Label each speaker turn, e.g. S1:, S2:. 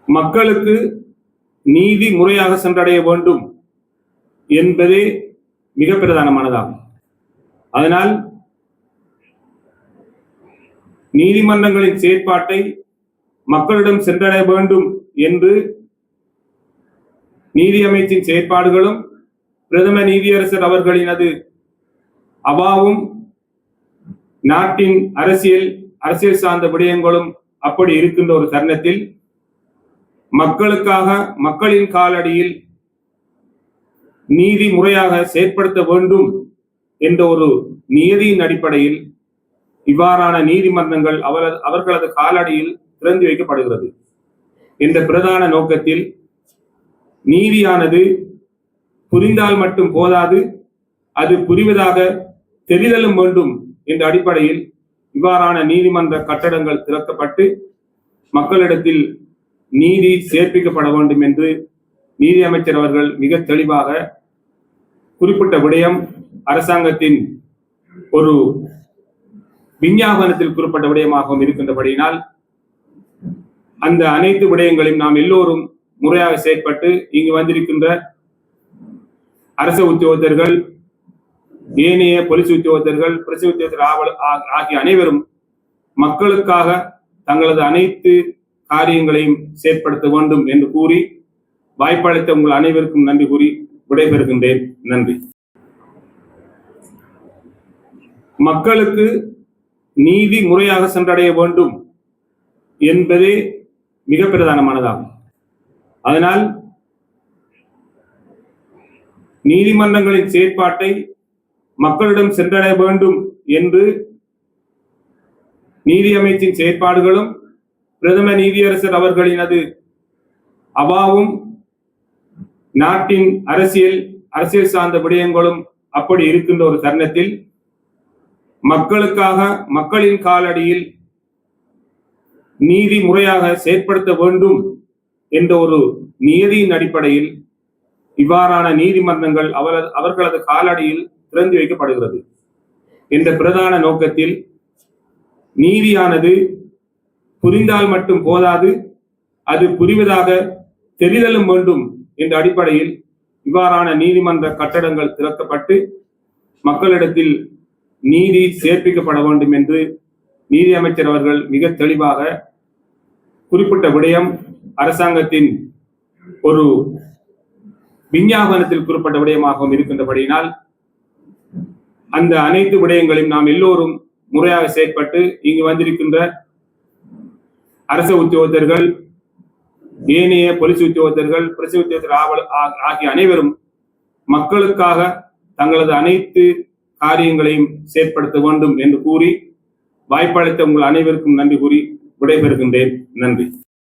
S1: மக்களுக்கு நீதி முறையாக சென்றடைய வேண்டும் என்பதே மிக பிரதானமானதாகும். அதனால் நீதிமன்றங்களின் செயற்பாட்டை மக்களிடம் சென்றடைய வேண்டும் என்று நீதி அமைச்சின் செயற்பாடுகளும் பிரதம நீதியரசர் அவர்களினது அவாவும் நாட்டின் அரசியல் சார்ந்த விடயங்களும் அப்படி இருக்கின்ற ஒரு தருணத்தில் மக்களுக்காக மக்களின் காலடியில் நீதி முறையாக செயற்படுத்த வேண்டும் என்ற ஒரு நியதியின் அடிப்படையில் இவ்வாறான நீதிமன்றங்கள் அவர்களது காலடியில் திறந்து வைக்கப்படுகிறது என்ற பிரதான நோக்கத்தில் நீதியானது புரிந்தால் மட்டும் போதாது, அது புரிவதாக தெரிதலும் வேண்டும் என்ற அடிப்படையில் இவ்வாறான நீதிமன்ற கட்டடங்கள் திறக்கப்பட்டு மக்களிடத்தில் நீதி சேர்ப்பிக்கப்பட வேண்டும் என்று நீதி அமைச்சர் அவர்கள் மிக தெளிவாக குறிப்பிட்ட விடயம் அரசாங்கத்தின் ஒரு விஞ்ஞாபனத்தில் குறிப்பிட்ட விடயமாகவும் இருக்கின்றபடியினால் அந்த அனைத்து விடயங்களையும் நாம் எல்லோரும் முறையாக செயற்பட்டு இங்கு வந்திருக்கின்ற அரசு உத்தியோகத்தர்கள், ஏனைய போலீஸ் உத்தியோகத்தர்கள், பிரசி உத்தியோகத்தர் ஆகிய அனைவரும் மக்களுக்காக தங்களது அனைத்து காரியங்களையும் செயற்படுத்த வேண்டும் என்று கூறி வாய்ப்பளித்த உங்கள் அனைவருக்கும் நன்றி கூறி விடைபெறுகின்றேன். நன்றி. மக்களுக்கு நீதி முறையாக சென்றடைய வேண்டும் என்பதே மிக பிரதானமானதாகும். அதனால் நீதிமன்றங்களின் செயற்பாட்டை மக்களிடம் சென்றடைய வேண்டும் என்று நீதி அமைச்சின் செயற்பாடுகளும் பிரதம நீதியரசர் அவர்களினது அவாவும் நாட்டின் அரசியல் சார்ந்த விடயங்களும் அப்படி இருக்கின்ற ஒரு தருணத்தில் மக்களுக்காக மக்களின் காலடியில் நீதி முறையாக செயற்படுத்த வேண்டும் என்ற ஒரு நியதியின் அடிப்படையில் இவ்வாறான நீதிமன்றங்கள் அவர்களது காலடியில் திறந்து வைக்கப்படுகிறது என்ற பிரதான நோக்கத்தில் நீதியானது புரிந்தால் மட்டும் போதாது, அது புரிவதாக தெரிதலும் வேண்டும் என்ற அடிப்படையில் இவ்வாறான நீதிமன்ற கட்டடங்கள் திறக்கப்பட்டு மக்களிடத்தில் நீதி சேர்ப்பிக்கப்பட வேண்டும் என்று நீதி அமைச்சர் அவர்கள் மிக தெளிவாக குறிப்பிட்ட விடயம் அரசாங்கத்தின் ஒரு விஞ்ஞாபனத்தில் குறிப்பிட்ட விடயமாகவும் இருக்கின்றபடியினால் அந்த அனைத்து விடயங்களையும் நாம் எல்லோரும் முறையாக செயற்பட்டு இங்கு வந்திருக்கின்ற அரசு உத்தியோகத்தர்கள், ஏனைய போலீஸ் உத்தியோகத்தர்கள், பிரசி உத்தியோகத்தர் ஆகிய அனைவரும் மக்களுக்காக தங்களது அனைத்து காரியங்களையும் செயற்படுத்த வேண்டும் என்று கூறி வாய்ப்பளித்த உங்கள் அனைவருக்கும் நன்றி கூறி விடைபெறுகின்றேன். நன்றி.